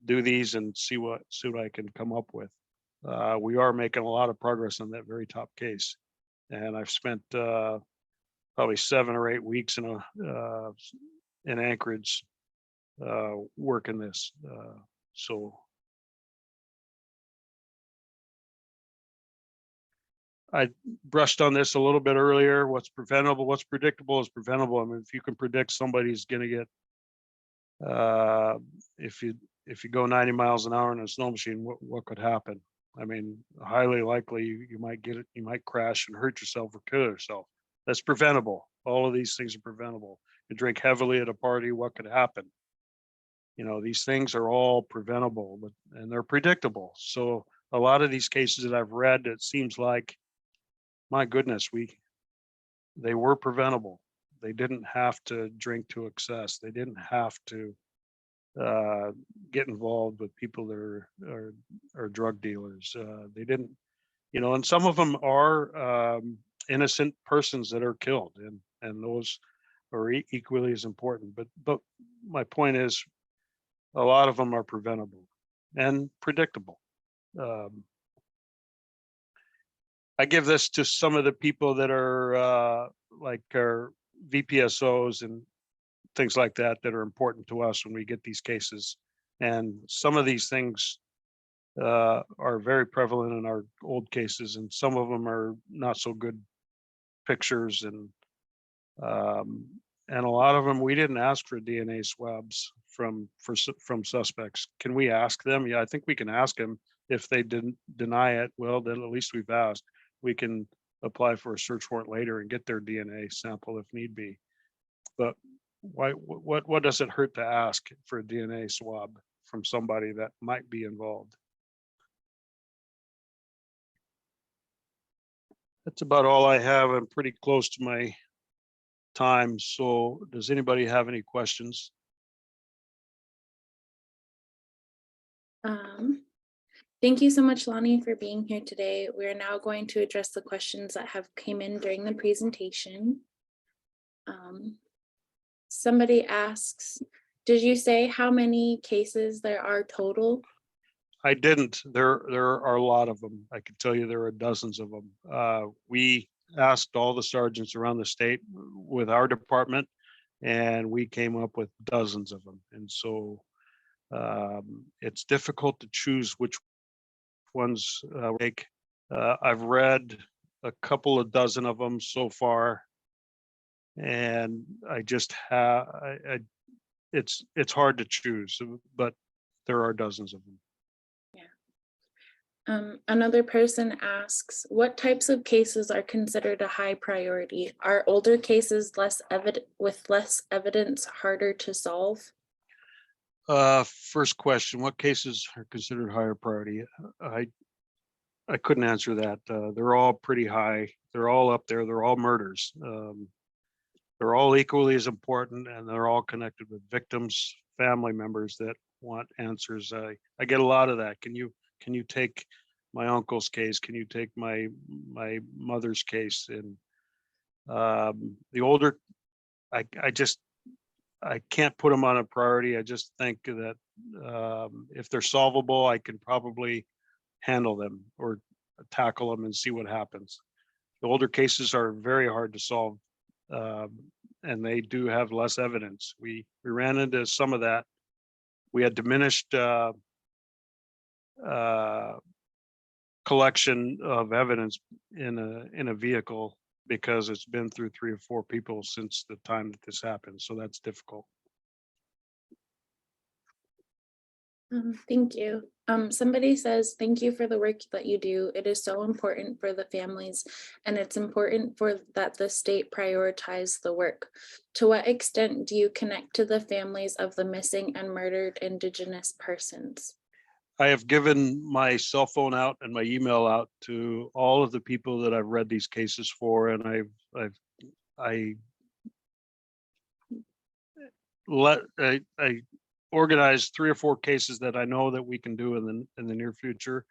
S2: do these and see what I can come up with. We are making a lot of progress on that very top case. And I've spent probably 7 or 8 weeks in Anchorage working this. So I brushed on this a little bit earlier. What's preventable, what's predictable is preventable. I mean, if you can predict somebody's going to get, if you go 90 miles an hour in a snow machine, what could happen? I mean, highly likely you might get it, you might crash and hurt yourself or kill yourself. That's preventable. All of these things are preventable. You drink heavily at a party, what could happen? You know, these things are all preventable, and they're predictable. So a lot of these cases that I've read, it seems like, my goodness, they were preventable. They didn't have to drink to excess. They didn't have to get involved with people that are drug dealers. They didn't, and some of them are innocent persons that are killed, and those are equally as important. But my point is, a lot of them are preventable and predictable. I give this to some of the people that are like our VPSOs and things like that are important to us when we get these cases. And some of these things are very prevalent in our old cases, and some of them are not so good pictures, and a lot of them we didn't ask for DNA swabs from suspects. Can we ask them? Yeah, I think we can ask them. If they didn't deny it, well, then at least we've asked. We can apply for a search warrant later and get their DNA sample if need be. But what does it hurt to ask for a DNA swab from somebody that might be involved? That's about all I have. I'm pretty close to my time. So does anybody have any questions?
S1: Thank you so much, Lonny, for being here today. We are now going to address the questions that have came in during the presentation. Somebody asks, did you say how many cases there are total?
S2: I didn't. There are a lot of them. I can tell you there are dozens of them. We asked all the sergeants around the state with our department, and we came up with dozens of them. And so it's difficult to choose which ones take. I've read a couple of dozen of them so far, and I just have it's hard to choose, but there are dozens of them.
S1: Another person asks, what types of cases are considered a high priority? Are older cases with less evidence harder to solve?
S2: First question, what cases are considered higher priority? I couldn't answer that. They're all pretty high. They're all up there. They're all murders. They're all equally as important, and they're all connected with victims, family members that want answers. I get a lot of that. Can you take my uncle's case? Can you take my mother's case? And the older, I can't put them on a priority. I just think that if they're solvable, I can probably handle them or tackle them and see what happens. The older cases are very hard to solve, and they do have less evidence. We ran into some of that. We had diminished collection of evidence in a vehicle because it's been through 3 or 4 people since the time that this happened. So that's difficult.
S1: Thank you. Somebody says, thank you for the work that you do. It is so important for the families, and it's important for that the state prioritize the work. To what extent do you connect to the families of the missing and murdered Indigenous persons?
S2: I have given my cell phone out and my email out to all of the people that I've read these cases for, and I organized 3 or 4 cases that I know that we can do in the near future,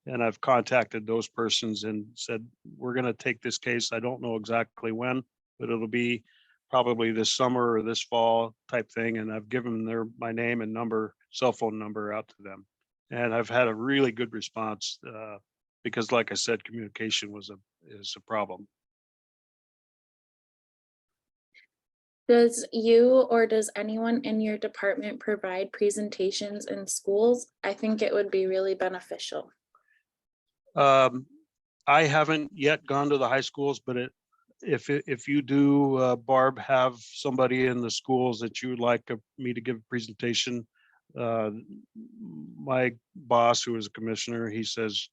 S2: and I've contacted those persons and said, we're going to take this case. I don't know exactly when, but it'll be probably this summer or this fall type thing, and I've given my name and number, cell phone number out to them. And I've had a really good response because, like I said, communication is a problem.
S1: Does you or does anyone in your department provide presentations in schools? I think it would be really beneficial.
S2: I haven't yet gone to the high schools, but if you do, Barb, have somebody in the schools that you would like me to give a presentation, my boss, who is a commissioner, he says,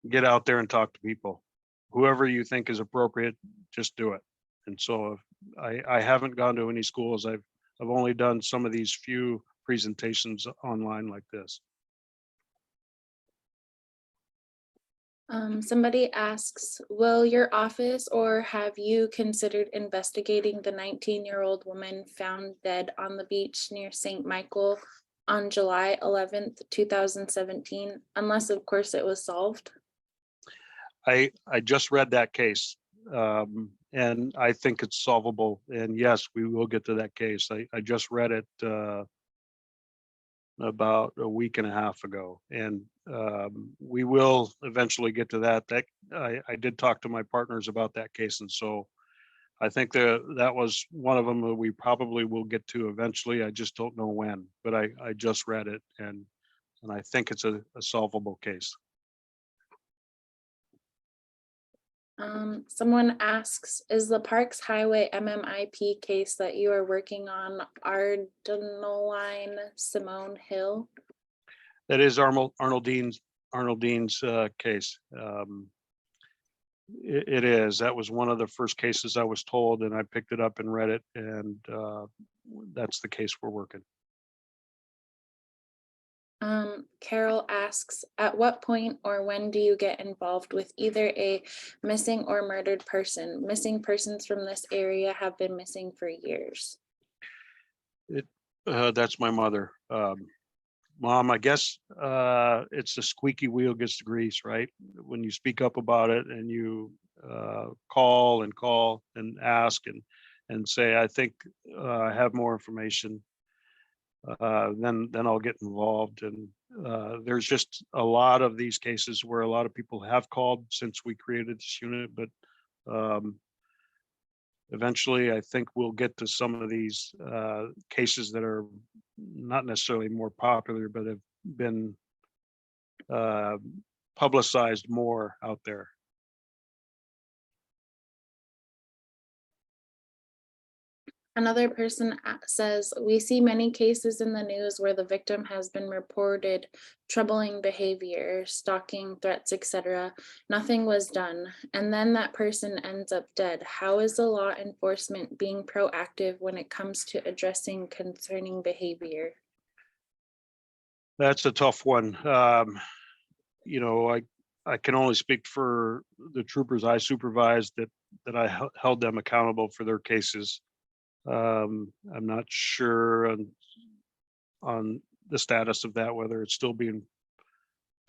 S2: get out there and talk to people. Whoever you think is appropriate, just do it. And so I haven't gone to any schools. I've only done some of these few presentations online like this.
S1: Somebody asks, will your office or have you considered investigating the 19-year-old woman found dead on the beach near St. Michael on July 11th, 2017, unless of course it was solved?
S2: I just read that case, and I think it's solvable. And yes, we will get to that case. I just read it about a week and a half ago, and we will eventually get to that. I did talk to my partners about that case, and so I think that was one of them that we probably will get to eventually. I just don't know when, but I just read it, and I think it's a solvable case.
S1: Someone asks, is the Parks Highway MMIP case that you are working on Ardenline Simone Hill?
S2: That is Arnold Dean's case. It is. That was one of the first cases I was told, and I picked it up and read it, and that's the case we're working.
S1: Carol asks, at what point or when do you get involved with either a missing or murdered person? Missing persons from this area have been missing for years.
S2: That's my mother. Mom, I guess it's the squeaky wheel gets the grease, right? When you speak up about it and you call and ask and say, I think I have more information, then I'll get involved. And there's just a lot of these cases where a lot of people have called since we created this unit, but eventually I think we'll get to some of these cases that are not necessarily more popular, but have been publicized more out there.
S1: Another person says, we see many cases in the news where the victim has been reported troubling behavior, stalking, threats, etc. Nothing was done, and then that person ends up dead. How is the law enforcement being proactive when it comes to addressing concerning behavior?
S2: That's a tough one. You know, I can only speak for the troopers I supervised that I held them accountable for their cases. I'm not sure on the status of that, whether it's still being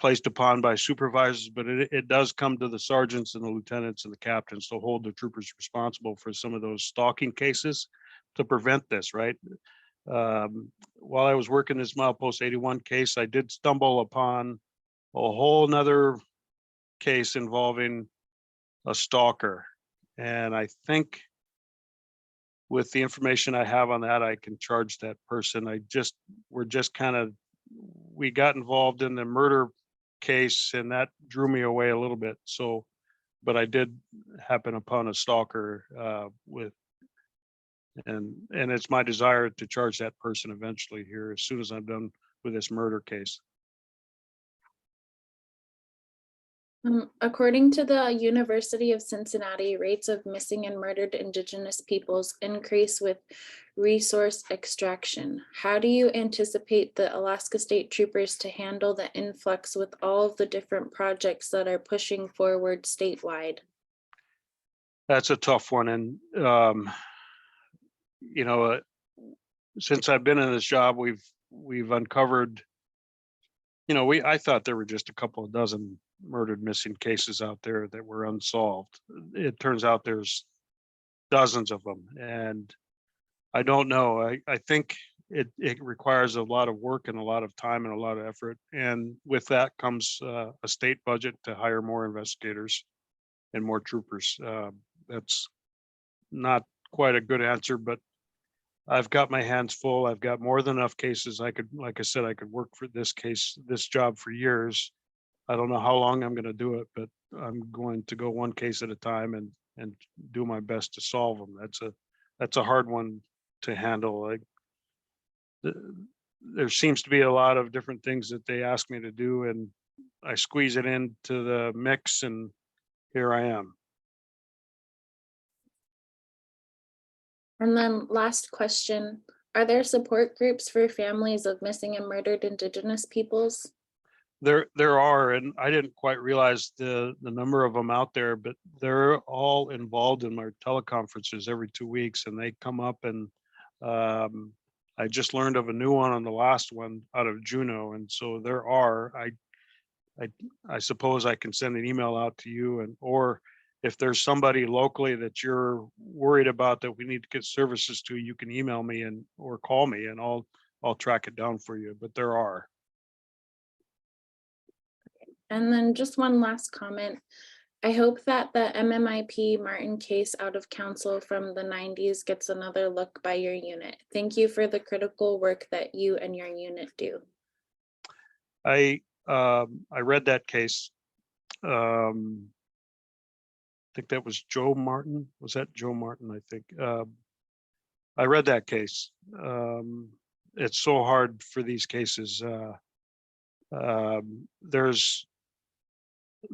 S2: placed upon by supervisors, but it does come to the sergeants and the lieutenants and the captains to hold the troopers responsible for some of those stalking cases to prevent this, right? While I was working this milepost 81 case, I did stumble upon a whole nother case involving a stalker. And I think with the information I have on that, I can charge that person. We got involved in the murder case and that drew me away a little bit. So, but I did happen upon a stalker and it's my desire to charge that person eventually here as soon as I'm done with this murder case.
S1: According to the University of Cincinnati, rates of missing and murdered Indigenous peoples increase with resource extraction. How do you anticipate the Alaska State Troopers to handle the influx with all of the different projects that are pushing forward statewide?
S2: That's a tough one. And, since I've been in this job, we've uncovered, I thought there were just a couple of dozen murdered missing cases out there that were unsolved. It turns out there's dozens of them, and I don't know. I think it requires a lot of work and a lot of time and a lot of effort, and with that comes a state budget to hire more investigators and more troopers. That's not quite a good answer, but I've got my hands full. I've got more than enough cases. Like I said, I could work for this job for years. I don't know how long I'm going to do it, but I'm going to go one case at a time and do my best to solve them. That's a hard one to handle. There seems to be a lot of different things that they ask me to do, and I squeeze it into the mix, and here I am.
S1: And then last question, are there support groups for families of missing and murdered Indigenous peoples?
S2: There are, and I didn't quite realize the number of them out there, but they're all involved in my teleconferences every 2 weeks, and they come up, and I just learned of a new one on the last one out of Juneau, and so there are. I suppose I can send an email out to you, or if there's somebody locally that you're worried about that we need to get services to, you can email me or call me, and I'll track it down for you. But there are.
S1: And then just one last comment. I hope that the MMIP Martin case out of council from the 90s gets another look by your unit. Thank you for the critical work that you and your unit do.
S2: I read that case. I think that was Joe Martin. Was that Joe Martin? I think I read that case. It's so hard for these cases.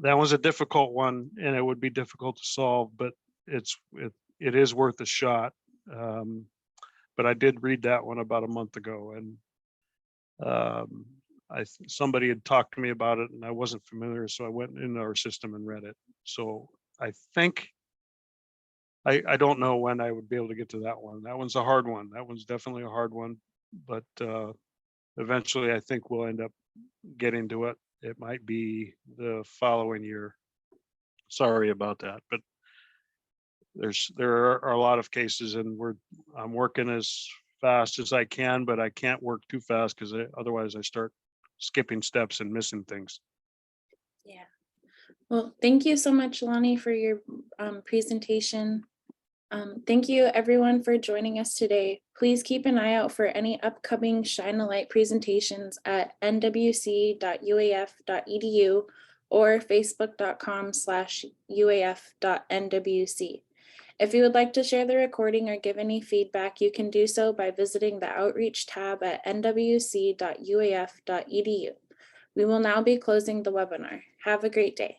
S2: That was a difficult one, and it would be difficult to solve, but it is worth a shot. But I did read that one about a month ago, and somebody had talked to me about it, and I wasn't familiar, so I went into our system and read it. So I think I don't know when I would be able to get to that one. That one's a hard one. That one's definitely a hard one, but eventually I think we'll end up getting to it. It might be the following year. Sorry about that, but there are a lot of cases, and I'm working as fast as I can, but I can't work too fast because otherwise I start skipping steps and missing things.
S1: Yeah. Well, thank you so much, Lonny, for your presentation. Thank you everyone for joining us today. Please keep an eye out for any upcoming Shine a Light presentations at nwc.uaf.edu or facebook.com/uaf.nwc. If you would like to share the recording or give any feedback, you can do so by visiting the Outreach tab at nwc.uaf.edu. We will now be closing the webinar. Have a great day.